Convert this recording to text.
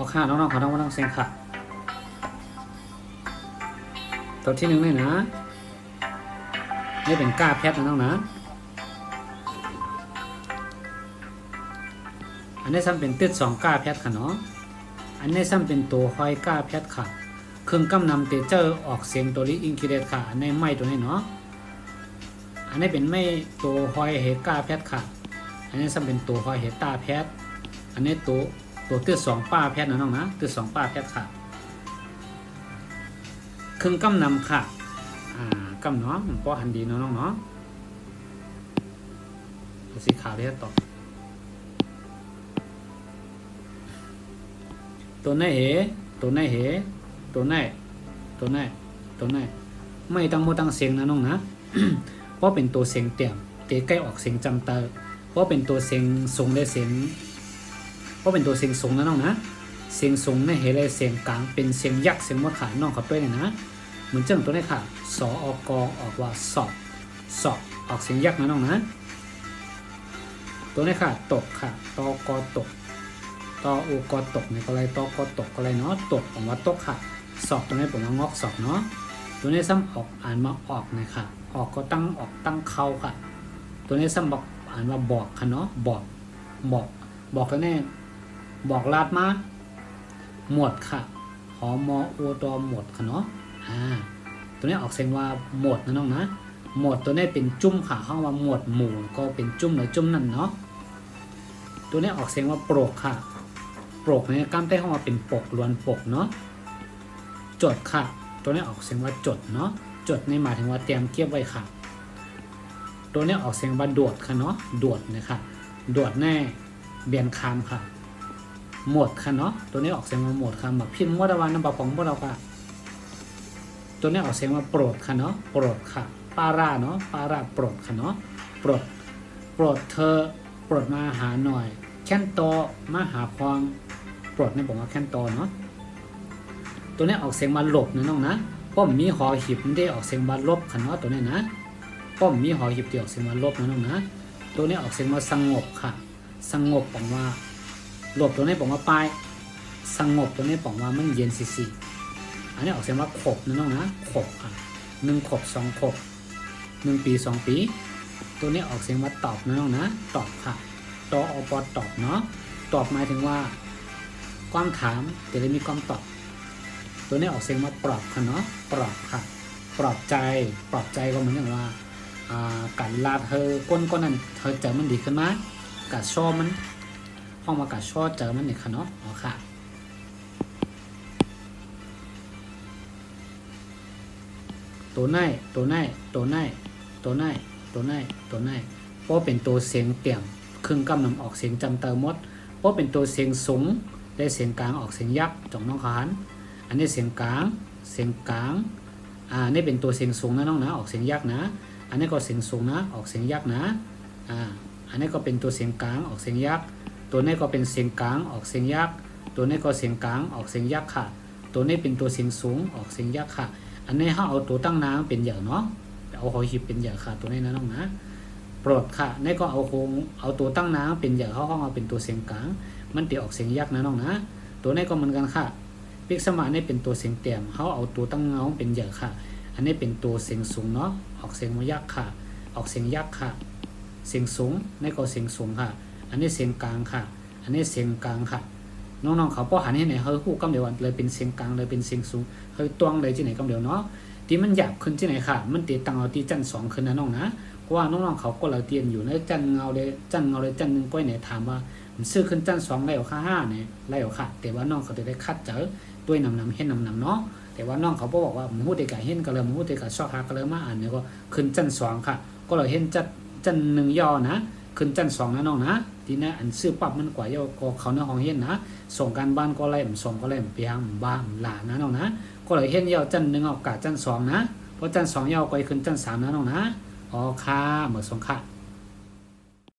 เอาค่าน้องๆเขาต้องเซ็งค่ะตัวที่หนึ่งเลยนะนี่เป็นก้าแพทนะน้องนะอันนี้ซ้ำเป็นติด2ก้าแพทค่ะเนาะอันนี้ซ้ำเป็นตัวคอยก้าแพทค่ะเครื่องกำนำเตเจอร์ออกเสียงตัวนี้อินคิเดตค่ะอันนี้ไม่ตัวนี้เนาะอันนี้เป็นไม่ตัวคอยเฮก้าแพทค่ะอันนี้ซ้ำเป็นตัวคอยเฮต้าแพทอันนี้ตัวติด2ป้าแพทนะน้องนะติด2ป้าแพทค่ะเครื่องกำนำค่ะกำเนาะมันป้อหันดีเนาะน้องเนาะสีขาวที่จะตอบตัวไหนตัวไหนไม่ตั้งโมตั้งเสียงนะน้องนะ เพราะเป็นตัวเสียงเตี่ยมเตะใกล้ออกเสียงจำเตอเพราะเป็นตัวเสียงสูงได้เสียงเพราะเป็นตัวเสียงสูงนะน้องนะเสียงสูงในเหตุเสียงกลางเป็นเสียงยักษ์เสียงมดขาน้องขับด้วยเลยนะเหมือนเจ้าตัวนี้ค่ะสออกออกว่าสอบออกเสียงยักษ์นะน้องนะตัวนี้ค่ะตกค่ะตอกอตกตออูกอตกเนี่ยก็ไรตอกอตกก็ไรเนาะตกผมว่าตกค่ะสอบตัวนี้ผมว่างอกสอบเนาะตัวนี้ซ้ำออกอ่านมาออกนะค่ะออกก็ตั้งเข้าค่ะตัวนี้ซ้ำบอกอ่านว่าบอกค่ะเนาะบอกตัวนี้บอกลาดมาหมวดค่ะหอมออูตอหมวดค่ะเนาะตัวนี้ออกเสียงว่าหมวดนะน้องนะหมวดตัวนี้เป็นจุ้มค่ะห้องว่าหมวดหมู่ก็เป็นจุ้มหรือจุ้มนั่นเนาะตัวนี้ออกเสียงว่าโปรกค่ะโปรกในกล้ามใต้ห้องว่าเป็นปกล้วนปกเนาะจดค่ะตัวนี้ออกเสียงว่าจดเนาะจดในหมายถึงว่าเตรียมเก็บไว้ค่ะตัวนี้ออกเสียงว่าโดดค่ะเนาะโดดนะคะโดดแน่เบียนคำค่ะหมวดค่ะเนาะตัวนี้ออกเสียงว่าหมวดค่ะแบบพิมพ์วัดวันน้ำปลาของพวกเราค่ะตัวนี้ออกเสียงว่าโปรดค่ะเนาะโปรดค่ะปาราเนาะปาราโปรดค่ะเนาะโปรดเธอโปรดมาหาหน่อยแค้นโตมาหาความโปรดนี่ผมว่าแค้นโตเนาะตัวนี้ออกเสียงมาหลบนะน้องนะป้อมมีหอหีบมันได้ออกเสียงมาลบค่ะเนาะตัวนี้นะป้อมมีหอหีบที่ออกเสียงมาลบนะน้องนะตัวนี้ออกเสียงมาสงบค่ะสงบผมว่าหลบตัวนี้ผมว่าปลายสงบตัวนี้ผมว่ามันเย็นสิอันนี้ออกเสียงว่าขบนะน้องนะขบค่ะ1 ขบ 2 ขบ1 ปี 2 ปีตัวนี้ออกเสียงว่าตอบนะน้องนะตอบค่ะตออปอตอบเนาะตอบหมายถึงว่าความถามแต่ได้มีความตอบตัวนี้ออกเสียงว่าปลอบค่ะเนาะปลอบค่ะปลอบใจก็เหมือนอย่างว่าการลาเธอก้นนั้นเธอเจอมันดีขึ้นไหมกัดช่อมันห้องมากัดช่อเจอมันเนี่ยค่ะเนาะอ๋อค่ะตัวไหนเพราะเป็นตัวเสียงเตี่ยมครึ่งกำนำออกเสียงจำเติมมดเพราะเป็นตัวเสียงสูงได้เสียงกลางออกเสียงยักษ์จงน้องขานอันนี้เสียงกลางนี่เป็นตัวเสียงสูงนะน้องนะออกเสียงยักษ์นะอันนี้ก็เสียงสูงนะออกเสียงยักษ์นะอันนี้ก็เป็นตัวเสียงกลางออกเสียงยักษ์ตัวนี้ก็เป็นเสียงกลางออกเสียงยักษ์ตัวนี้ก็เสียงกลางออกเสียงยักษ์ค่ะตัวนี้เป็นตัวเสียงสูงออกเสียงยักษ์ค่ะอันนี้เขาเอาตัวตั้งน้ำเป็นเหยื่อเนาะเอาหอยหีบเป็นเหยื่อค่ะตัวนี้นะน้องนะโปรดค่ะนี่ก็เอาตัวตั้งน้ำเป็นเหยื่อเขาห้องเอาเป็นตัวเสียงกลางมันตีออกเสียงยักษ์นะน้องนะตัวนี้ก็เหมือนกันค่ะพิกสมานี่เป็นตัวเสียงเตี่ยมเขาเอาตัวตั้งเงาเป็นเหยื่อค่ะอันนี้เป็นตัวเสียงสูงเนาะออกเสียงยักษ์ค่ะออกเสียงยักษ์ค่ะเสียงสูงนี่ก็เสียงสูงค่ะอันนี้เสียงกลางค่ะอันนี้เสียงกลางค่ะน้องๆเขาป้อหันให้ไหนเฮ้ยคู่กำเดียวเลยเป็นเสียงกลางเลยเป็นเสียงสูงเฮ้ยตวงเลยที่ไหนกำเดียวเนาะที่มันหยาบขึ้นที่ไหนค่ะมันตีตังเอาที่จัน2ขึ้นนะน้องนะเพราะว่าน้องๆเขาก็เราเตียนอยู่ในจันเงาเลยจันนึงก้อยไหนถามว่ามันซื้อขึ้นจัน2ได้หรือค่า5เนี่ยได้หรือค่ะแต่ว่าน้องเขาจะได้คัดเจอด้วยนำเห็นนำเนาะแต่ว่าน้องเขาบอกว่ามู้เด็กเห็นก็เลยมู้เด็กชอบหาก็เลยมาอ่านเนี่ยก็ขึ้นจัน2ค่ะก็เราเห็นจัน1ย่อนะขึ้นจัน2นะน้องนะทีนี้อันซื้อปั๊บมันกว่าย่อก็เขาในห้องเห็นนะส่งการบ้านก็ไล่ส่งก็ไล่เปียงบ้านหลานนะน้องนะก็เลยเห็นย่อจัน1ออกกาจัน2นะเพราะจัน2ย่อไปขึ้นจัน3นะน้องนะอ๋อค่ะเหมือน2ค่ะ